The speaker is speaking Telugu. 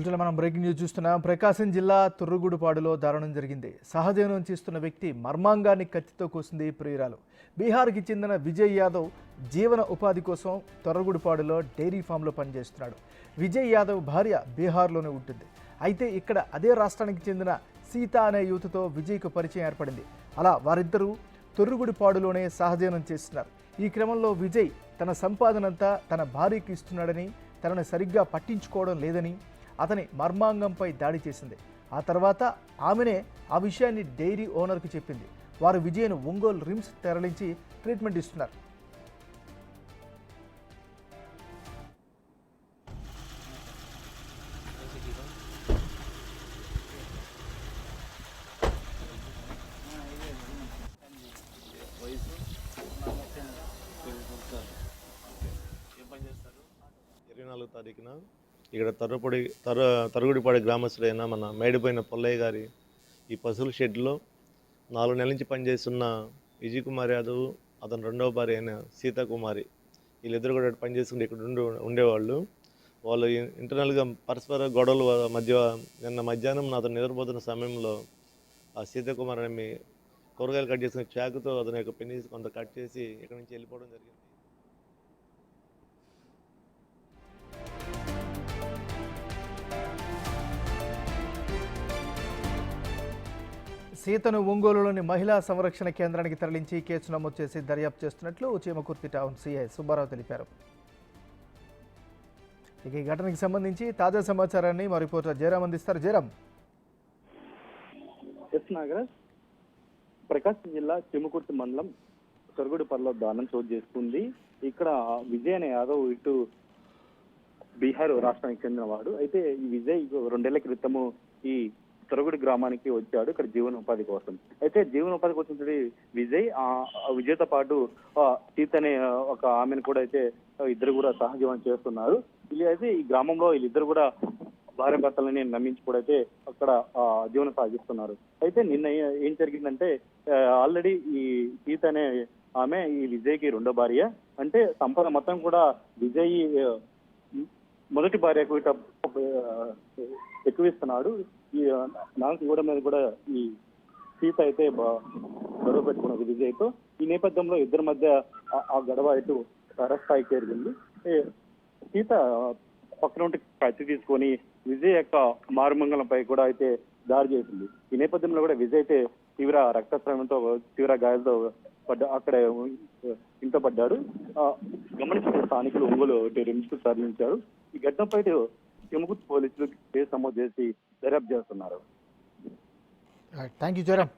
న్యూస్లో మనం బ్రేకింగ్ న్యూస్ చూస్తున్నాం. ప్రకాశం జిల్లా తుర్రుగుడుపాడులో దారుణం జరిగింది. సహజీవనం చేస్తున్న వ్యక్తి మర్మాంగాన్ని కత్తితో కోసింది ప్రియురాలు. బీహార్కి చెందిన విజయ్ యాదవ్ జీవన ఉపాధి కోసం తుర్రుగుడుపాడులో డైరీ ఫామ్లో పనిచేస్తున్నాడు. విజయ్ యాదవ్ భార్య బీహార్లోనే ఉంటుంది. అయితే ఇక్కడ అదే రాష్ట్రానికి చెందిన సీత అనే యువతతో విజయ్కు పరిచయం ఏర్పడింది. అలా వారిద్దరూ తుర్రుగుడిపాడులోనే సహజీవనం చేస్తున్నారు. ఈ క్రమంలో విజయ్ తన సంపాదనంతా తన భార్యకి ఇస్తున్నాడని, తనను సరిగ్గా పట్టించుకోవడం లేదని అతని మర్మాంగంపై దాడి చేసింది. ఆ తర్వాత ఆమెనే ఆ విషయాన్ని డైరీ ఓనర్కి చెప్పింది. వారు విజయ్ను ఒంగోలు రిమ్స్ తరలించి ట్రీట్మెంట్ ఇస్తున్నారు. తారీఖున ఇక్కడ తరుగుడిపాడు గ్రామస్తుడైన మన మేడిపోయిన పొల్లయ్య గారి ఈ పశువుల షెడ్లో 4 నెలల నుంచి పనిచేస్తున్న విజయ్ కుమార్ యాదవ్, అతని రెండవ భార్య అయిన సీతాకుమారి, వీళ్ళిద్దరు కూడా పనిచేస్తుండే ఇక్కడ ఉండేవాళ్ళు. వాళ్ళు ఇంటర్నల్గా పరస్పర గొడవల మధ్య నిన్న మధ్యాహ్నం అతను నిద్రపోతున్న సమయంలో ఆ సీతాకుమార్ అనే కూరగాయలు కట్ చేసుకునే చాకుతో అతని యొక్క పెనీస్ కొంత కట్ చేసి ఇక్కడి నుంచి వెళ్ళిపోవడం జరిగింది. సీతను ఒంగోలులోని మహిళా సంరక్షణ కేంద్రానికి తరలించి కేసు నమోదు చేసి దర్యాప్తు చేస్తున్నట్లు చీమకుర్తి టౌన్ సిఐ సుబ్బారావు తెలిపారు. ఇక ఈ ఘటనకు సంబంధించి తాజా సమాచారాన్ని మా రిపోర్టర్ జయరాం అందిస్తారు. జయరాం. నాగరాజ్, ప్రకాశం జిల్లా చీమకుర్తి మండలం సొరుగుడిపల్లిలో దారుణం చోటు చేసుకుంది. ఇక్కడ విజయ్ అనే యాదవ్ ఇటు బీహార్ రాష్ట్రానికి చెందిన వాడు. అయితే ఈ విజయ్ 2 ఏళ్ల క్రితము ఈ తొరగుడి గ్రామానికి వచ్చాడు ఇక్కడ జీవనోపాధి కోసం. అయితే జీవనోపాధి కోసం విజయ్ విజయ్తో పాటు సీత అనే ఒక ఆమెను కూడా అయితే ఇద్దరు కూడా సహజీవనం చేస్తున్నారు. అయితే ఈ గ్రామంలో వీళ్ళిద్దరు కూడా భార్య భర్తలని నమ్మించి కూడా అయితే అక్కడ జీవనం సాగిస్తున్నారు. అయితే నిన్న ఏం జరిగిందంటే ఆల్రెడీ ఈ సీత అనే ఆమె ఈ విజయ్కి రెండో భార్య. అంటే సంపద మొత్తం కూడా విజయ్ మొదటి భార్యకు ఇట ఎక్కువిస్తున్నాడు. ఈ నాకు కూడా మీద కూడా ఈ సీత అయితే గొడవ పెట్టుకున్నది విజయ్తో. ఈ నేపథ్యంలో ఇద్దరి మధ్య ఆ గొడవ ఇటు స్థాయికి చేరింది. సీత పక్కన ఉంటే కత్తి తీసుకొని విజయ్ యొక్క మారుమంగళంపై కూడా అయితే దాడి చేసింది. ఈ నేపథ్యంలో కూడా విజయ్ అయితే తీవ్ర రక్తస్రావంతో తీవ్ర గాయాలతో అక్కడ ఇంట్లో పడ్డాడు. గమనించిన స్థానికులు ఒంగోలు రిమ్స్ కు తరలించారు. ఈ ఘటనపై చీమకుర్తి పోలీసులు కేసు నమోదు చేసి దర్యాప్తు చేస్తున్నారు. Thank you Jayaram.